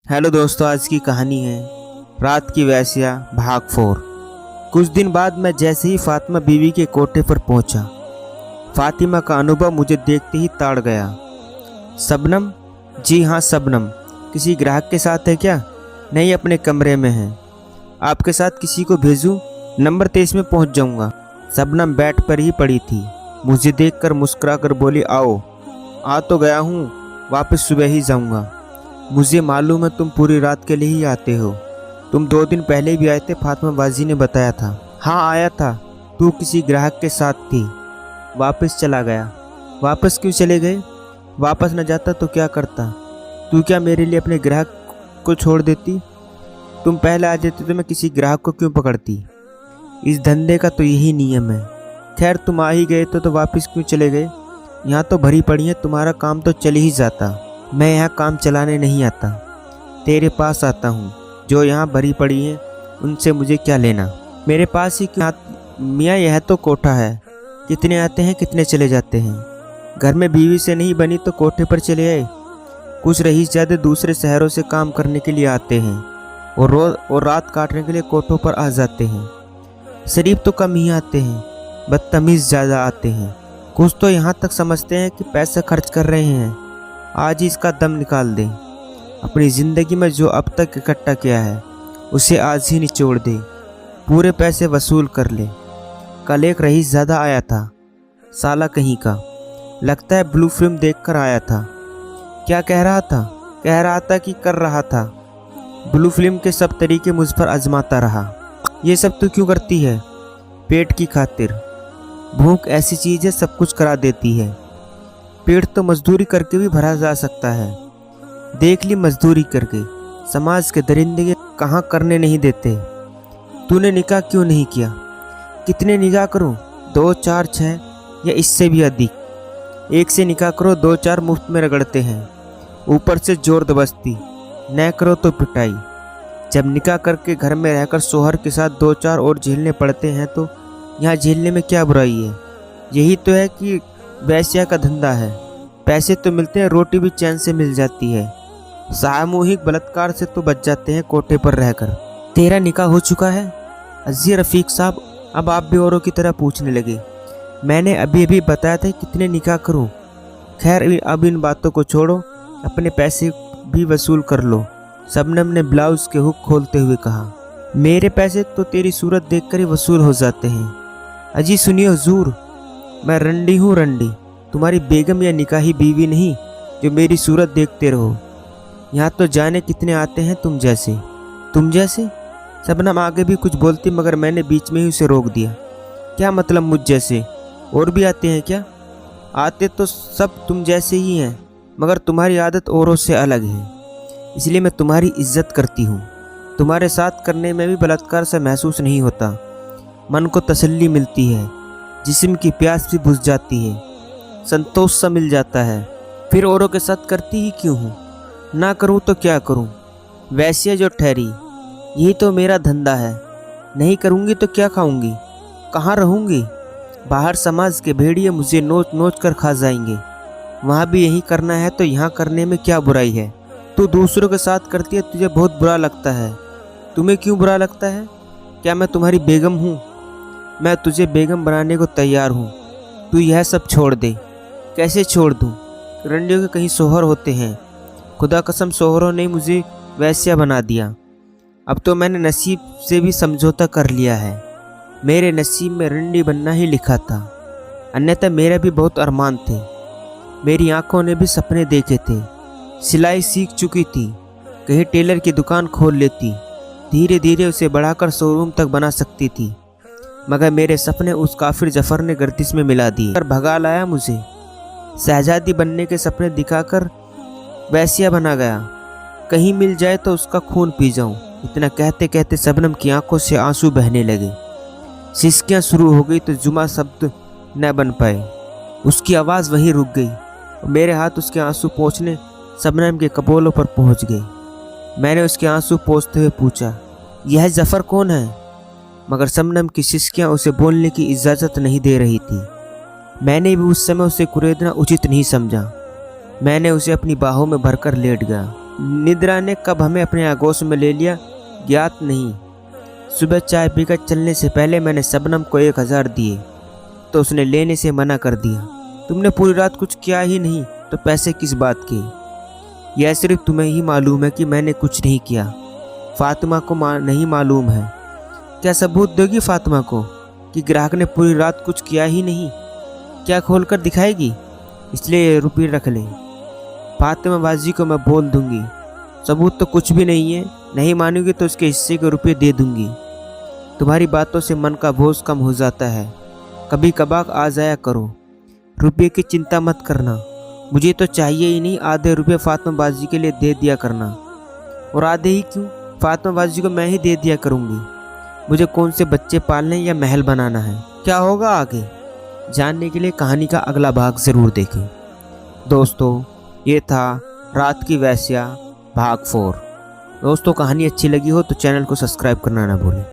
Hello दोस्तों, आज की कहानी है रात की वेश्या भाग 4। कुछ दिन बाद मैं जैसे ही फातिमा बीवी के कोठे पर पहुंचा, फातिमा का अनुभव मुझे देखते ही ताड़ गया। शबनम? जी हाँ शबनम। किसी ग्राहक के साथ है क्या? नहीं, अपने कमरे में है। आपके साथ किसी को भेजूं? नंबर 23 में पहुंच जाऊंगा। शबनम बेड पर ही पड़ी थी। मुझे देखकर मुस्कुरा कर बोली, आओ। आ तो गया हूँ, वापस सुबह ही जाऊंगा। मुझे मालूम है तुम पूरी रात के लिए ही आते हो। तुम 2 दिन पहले भी आए थे, फातिमा बाजी ने बताया था। हाँ आया था। तू किसी ग्राहक के साथ थी। वापस चला गया। वापस क्यों चले गए? वापस न जाता तो क्या करता? तू क्या मेरे लिए अपने ग्राहक को छोड़ देती? तुम पहले आ जाते तो मैं किसी ग्राहक को क्यों पकड़ती? इस धंधे का तो यही नियम है। खैर, तुम आ ही गए तो वापस क्यों चले गए? यहाँ तो भरी पड़ी है, तुम्हारा काम तो चल ही जाता। मैं यहाँ काम चलाने नहीं आता, तेरे पास आता हूँ। जो यहाँ भरी पड़ी हैं उनसे मुझे क्या लेना? मेरे पास ही क्यों? मियाँ यह तो कोठा है, कितने आते हैं कितने चले जाते हैं। घर में बीवी से नहीं बनी तो कोठे पर चले आए। कुछ रईस ज़्यादा दूसरे शहरों से काम करने के लिए आते हैं और रोज और रात काटने के लिए कोठों पर आ जाते हैं। शरीफ तो कम ही आते हैं, बदतमीज़ ज़्यादा आते हैं। कुछ तो यहाँ तक समझते हैं कि पैसे खर्च कर रहे हैं, आज ही इसका दम निकाल दें। अपनी ज़िंदगी में जो अब तक इकट्ठा किया है उसे आज ही निचोड़ दे, पूरे पैसे वसूल कर ले। कल एक रईस ज़्यादा आया था, साला कहीं का। लगता है ब्लू फिल्म देखकर आया था। क्या कह रहा था? कह रहा था कि कर रहा था। ब्लू फिल्म के सब तरीके मुझ पर आजमाता रहा। ये सब तू क्यों करती है? पेट की खातिर। भूख ऐसी चीज़ है, सब कुछ करा देती है। पेट तो मजदूरी करके भी भरा जा सकता है। देख ली मजदूरी करके समाज के दरिंदे कहाँ करने नहीं देते। तूने निकाह क्यों नहीं किया? कितने निकाह करूं? 2, 4, 6 या इससे भी अधिक। एक से निकाह करो, 2, 4 मुफ्त में रगड़ते हैं, ऊपर से जोर दबस्ती। न करो तो पिटाई। जब निकाह करके घर में रहकर शोहर के साथ 2, 4 और झेलने पड़ते हैं तो यहाँ झेलने में क्या बुराई है? यही तो है कि वैश्या का धंधा है। पैसे तो मिलते हैं, रोटी भी चैन से मिल जाती है। सामूहिक बलात्कार से तो बच जाते हैं कोठे पर रहकर। तेरा निकाह हो चुका है? अजी रफीक साहब अब आप भी औरों की तरह पूछने लगे। मैंने अभी अभी बताया था कितने निकाह करूं। खैर अब इन बातों को छोड़ो, अपने पैसे भी वसूल कर लो। शबनम ने ब्लाउज के हुक खोलते हुए कहा। मेरे पैसे तो तेरी सूरत देखकर ही वसूल हो जाते हैं। अजी सुनिए हुजूर, मैं रंडी हूँ, रंडी। तुम्हारी बेगम या निकाही बीवी नहीं जो मेरी सूरत देखते रहो। यहाँ तो जाने कितने आते हैं तुम जैसे। तुम जैसे? शबनम आगे भी कुछ बोलती मगर मैंने बीच में ही उसे रोक दिया। क्या मतलब मुझ जैसे? और भी आते हैं क्या? आते तो सब तुम जैसे ही हैं, मगर तुम्हारी आदत औरों से अलग है, इसलिए मैं तुम्हारी इज्जत करती हूँ। तुम्हारे साथ करने में भी बलात्कार से महसूस नहीं होता। मन को तसल्ली मिलती है, जिस्म की प्यास भी बुझ जाती है, संतोष सा मिल जाता है। फिर औरों के साथ करती ही क्यों हूँ? ना करूँ तो क्या करूँ? वैसे जो ठहरी, यही तो मेरा धंधा है। नहीं करूँगी तो क्या खाऊंगी? कहाँ रहूँगी? बाहर समाज के भेड़िए मुझे नोच नोच कर खा जाएंगे। वहाँ भी यही करना है तो यहाँ करने में क्या बुराई है? तू दूसरों के साथ करती है, तुझे बहुत बुरा लगता है। तुम्हें क्यों बुरा लगता है? क्या मैं तुम्हारी बेगम हूँ? मैं तुझे बेगम बनाने को तैयार हूँ। तू यह सब छोड़ दे। कैसे छोड़ दूँ? रंडियों के कहीं शोहर होते हैं। खुदा कसम शोहरों ने मुझे वैश्या बना दिया। अब तो मैंने नसीब से भी समझौता कर लिया है। मेरे नसीब में रंडी बनना ही लिखा था, अन्यथा मेरे भी बहुत अरमान थे। मेरी आंखों ने भी सपने देखे थे। सिलाई सीख चुकी थी, कहीं टेलर की दुकान खोल लेती, धीरे धीरे उसे बढ़ाकर शोरूम तक बना सकती थी। मगर मेरे सपने उस काफिर जफर ने गर्दिश में मिला दिए और भगा लाया मुझे। शहजादी बनने के सपने दिखाकर वैश्या बना गया। कहीं मिल जाए तो उसका खून पी जाऊं। इतना कहते कहते शबनम की आंखों से आंसू बहने लगे। सिसकियां शुरू हो गई तो जुमा शब्द न बन पाए। उसकी आवाज़ वहीं रुक गई और मेरे हाथ उसके आंसू पोंछने शबनम के कपोलों पर पहुंच गए। मैंने उसके आंसू पोंछते हुए पूछा, यह जफर कौन है? मगर शबनम की सिसकियां उसे बोलने की इजाज़त नहीं दे रही थी। मैंने भी उस समय उसे कुरेदना उचित नहीं समझा। मैंने उसे अपनी बाहों में भरकर लेट गया। निद्रा ने कब हमें अपने आगोश में ले लिया ज्ञात नहीं। सुबह चाय पीकर चलने से पहले मैंने शबनम को 1000 दिए तो उसने लेने से मना कर दिया। तुमने पूरी रात कुछ किया ही नहीं तो पैसे किस बात के? यह सिर्फ तुम्हें ही मालूम है कि मैंने कुछ नहीं किया। फातिमा को नहीं मालूम है। क्या सबूत दोगी फातिमा को कि ग्राहक ने पूरी रात कुछ किया ही नहीं? क्या खोलकर दिखाएगी? इसलिए ये रुपये रख ले। फातिमा बाजी को मैं बोल दूंगी। सबूत तो कुछ भी नहीं है। नहीं मानोगी तो उसके हिस्से के रुपये दे दूंगी। तुम्हारी बातों से मन का बोझ कम हो जाता है। कभी कभार आ जाया करो। रुपये की चिंता मत करना। मुझे तो चाहिए ही नहीं। आधे रुपये फातिमा बाजी के लिए दे दिया करना। और आधे ही क्यों, फातिमा बाजी को मैं ही दे दिया करूँगी। मुझे कौन से बच्चे पालने या महल बनाना है। क्या होगा आगे जानने के लिए कहानी का अगला भाग ज़रूर देखें। दोस्तों, ये था रात की वेश्या भाग 4। दोस्तों, कहानी अच्छी लगी हो तो चैनल को सब्सक्राइब करना ना भूलें।